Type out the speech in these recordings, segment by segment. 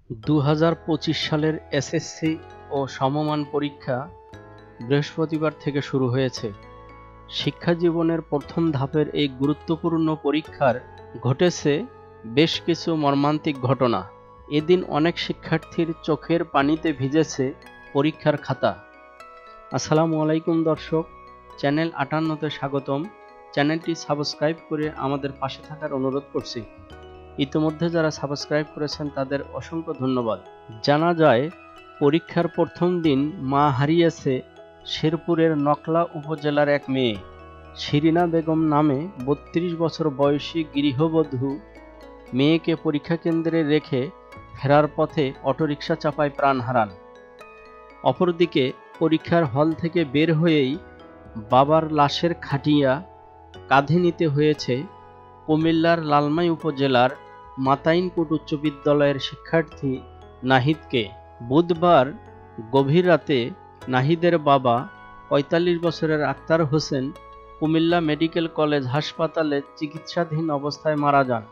2025 সালের এসএসসি ও সমমান পরীক্ষা বৃহস্পতিবার থেকে শুরু হয়েছে। শিক্ষা জীবনের প্রথম ধাপের এই গুরুত্বপূর্ণ পরীক্ষার ঘটেছে বেশ কিছু মর্মান্তিক ঘটনা। এদিন অনেক শিক্ষার্থীর চোখের পানিতে ভিজেছে পরীক্ষার খাতা। আসসালামু আলাইকুম দর্শক, চ্যানেল 58তে স্বাগতম। চ্যানেলটি সাবস্ক্রাইব করে আমাদের পাশে থাকার অনুরোধ করছি। ইতিমধ্যে যারা সাবস্ক্রাইব করেছেন তাদের অসংখ্য ধন্যবাদ। জানা যায়, পরীক্ষার প্রথম দিন মা হারিয়েছে শেরপুরের নকলা উপজেলার এক মেয়ে। শিরিনা বেগম নামে 32 বছর বয়সী গৃহবধূ মেয়েকে পরীক্ষা কেন্দ্রে রেখে ফেরার পথে অটোরিকশা চাপায় প্রাণ হারান। অপরদিকে পরীক্ষার হল থেকে বের হয়েই বাবার লাশের খাটিয়া কাঁধে নিতে হয়েছে কুমিল্লার লালমাই উপজেলার মাতাইনপুর উচ্চ বিদ্যালয়ের শিক্ষার্থী নাহিদকে। বুধবার গভীর রাতে নাহিদের বাবা ৪৫ বছরের আক্তার হোসেন কুমিল্লা মেডিকেল কলেজ হাসপাতালে চিকিৎসাধীন অবস্থায় মারা যান।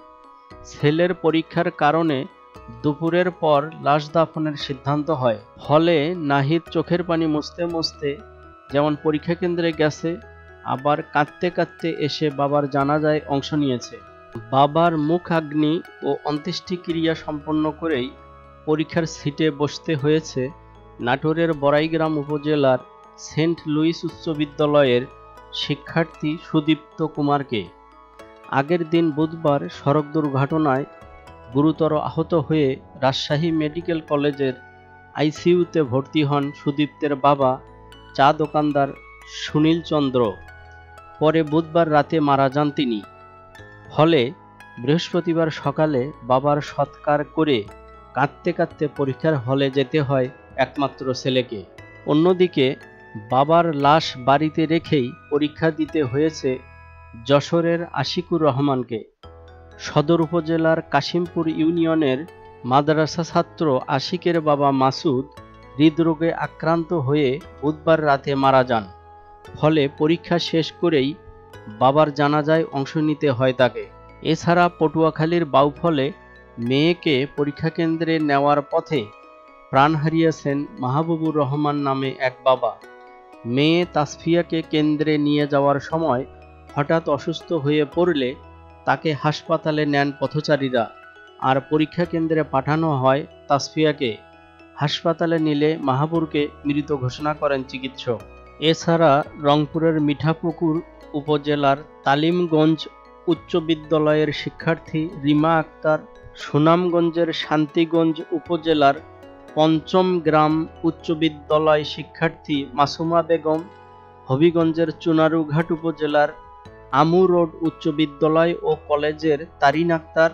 ছেলের পরীক্ষার কারণে দুপুরের পর লাশ দাফনের সিদ্ধান্ত হয়। ফলে নাহিদ চোখের পানি মুছতে মুছতে যেমন পরীক্ষা কেন্দ্রে গেছে, আবার কাঁদতে কাঁদতে এসে বাবার জানাজায় অংশ নিয়েছে। বাবার মুখাগ্নি ও অন্ত্যেষ্টিক্রিয়া সম্পন্ন করেই পরীক্ষার সিটে বসতে হয়েছে নাটোরের বড়াইগ্রাম উপজেলার সেন্ট লুইস উচ্চ বিদ্যালয়ের শিক্ষার্থী সুদীপ্ত কুমারকে। আগের দিন বুধবার সড়ক দুর্ঘটনায় গুরুতর আহত হয়ে রাজশাহী মেডিকেল কলেজের আইসিইউতে ভর্তি হন সুদীপ্তের বাবা চা দোকানদার সুনীল চন্দ্র। পরে বুধবার রাতে মারা যান তিনি। ফলে বৃহস্পতিবার সকালে বাবার সৎকার করে কাঁদতে কাঁদতে পরীক্ষার হলে যেতে হয় একমাত্র ছেলেকে। অন্যদিকে বাবার লাশ বাড়িতে রেখেই পরীক্ষা দিতে হয়েছে যশোরের আশিকুর রহমানকে। সদর উপজেলার কাশিমপুর ইউনিয়নের মাদ্রাসা ছাত্র আশিকের বাবা মাসুদ হৃদরোগে আক্রান্ত হয়ে বুধবার রাতে মারা যান। ফলে পরীক্ষা শেষ করেই বাবার জানাজায় অংশ নিতে হয় তাকে। এছাড়া পটুয়াখালীর বাউফলে মেয়েকে পরীক্ষা কেন্দ্রে নেওয়ার পথে প্রাণ হারিয়েছেন মাহবুবুর রহমান নামে এক বাবা। মেয়ে তাসফিয়াকে কেন্দ্রে নিয়ে যাওয়ার সময় হঠাৎ অসুস্থ হয়ে পড়লে তাকে হাসপাতালে নেন পথচারীরা, আর পরীক্ষা কেন্দ্রে পাঠানো হয় তাসফিয়াকে। হাসপাতালে নিলে মাহবুবকে মৃত ঘোষণা করেন চিকিৎসক। এছাড়া রংপুরের মিঠাপুকুর উপজেলার তালিমগঞ্জ উচ্চ বিদ্যালয়ের শিক্ষার্থী রিমা আক্তার, সুনামগঞ্জের শান্তিগঞ্জ উপজেলার পঞ্চম গ্রাম উচ্চ বিদ্যালয় শিক্ষার্থী মাসুমা বেগম, হবিগঞ্জের চুনারুঘাট উপজেলার আমু রোড উচ্চ বিদ্যালয় ও কলেজের তারিন আক্তার,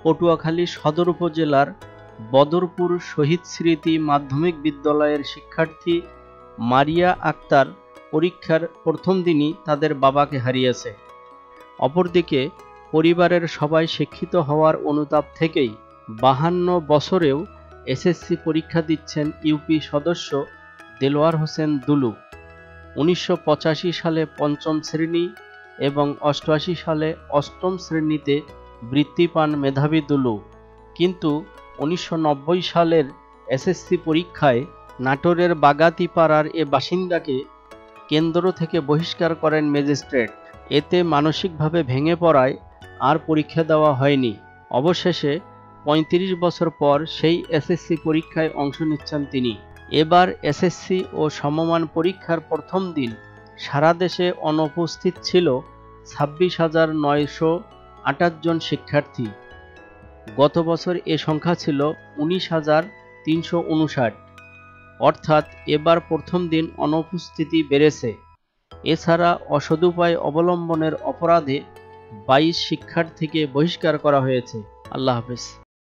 পটুয়াখালী সদর উপজেলার বদরপুর শহীদ স্মৃতি মাধ্যমিক বিদ্যালয়ের শিক্ষার্থী মারিয়া আক্তার পরীক্ষার প্রথম দিনই তাদের বাবাকে হারিয়েছে। অপরদিকে পরিবারের সবাই শিক্ষিত হওয়ার অনুতাপ থেকেই 52 বছরেও এসএসসি পরীক্ষা দিচ্ছেন ইউপি সদস্য দেলোয়ার হোসেন দুলু। 1985 সালে পঞ্চম শ্রেণী এবং 88 সালে অষ্টম শ্রেণীতে বৃত্তি পান মেধাবী দুলু। কিন্তু 1990 সালের এসএসসি পরীক্ষায় নাটোরের বাগাতিপাড়ার এ বাসিন্দাকে কেন্দ্র থেকে বহিষ্কার করেন ম্যাজিস্ট্রেট। এতে মানসিকভাবে ভেঙে পড়ায় আর পরীক্ষা দেওয়া হয়নি। অবশেষে 35 বছর পর সেই এসএসসি পরীক্ষায় অংশ নিচ্ছেন তিনি। এবার এসএসসি ও সমমান পরীক্ষার প্রথম দিন সারা দেশে অনুপস্থিত ছিল 26,928 জন শিক্ষার্থী। গত বছর এ সংখ্যা ছিল 19,359। অর্থাৎ এবার প্রথম দিন অনুপস্থিতি বেড়েছে। এছাড়া অসদুপায় অবলম্বনের অপরাধে 22 শিক্ষার্থীকে বহিষ্কার করা হয়েছে। আল্লাহ হাফেজ।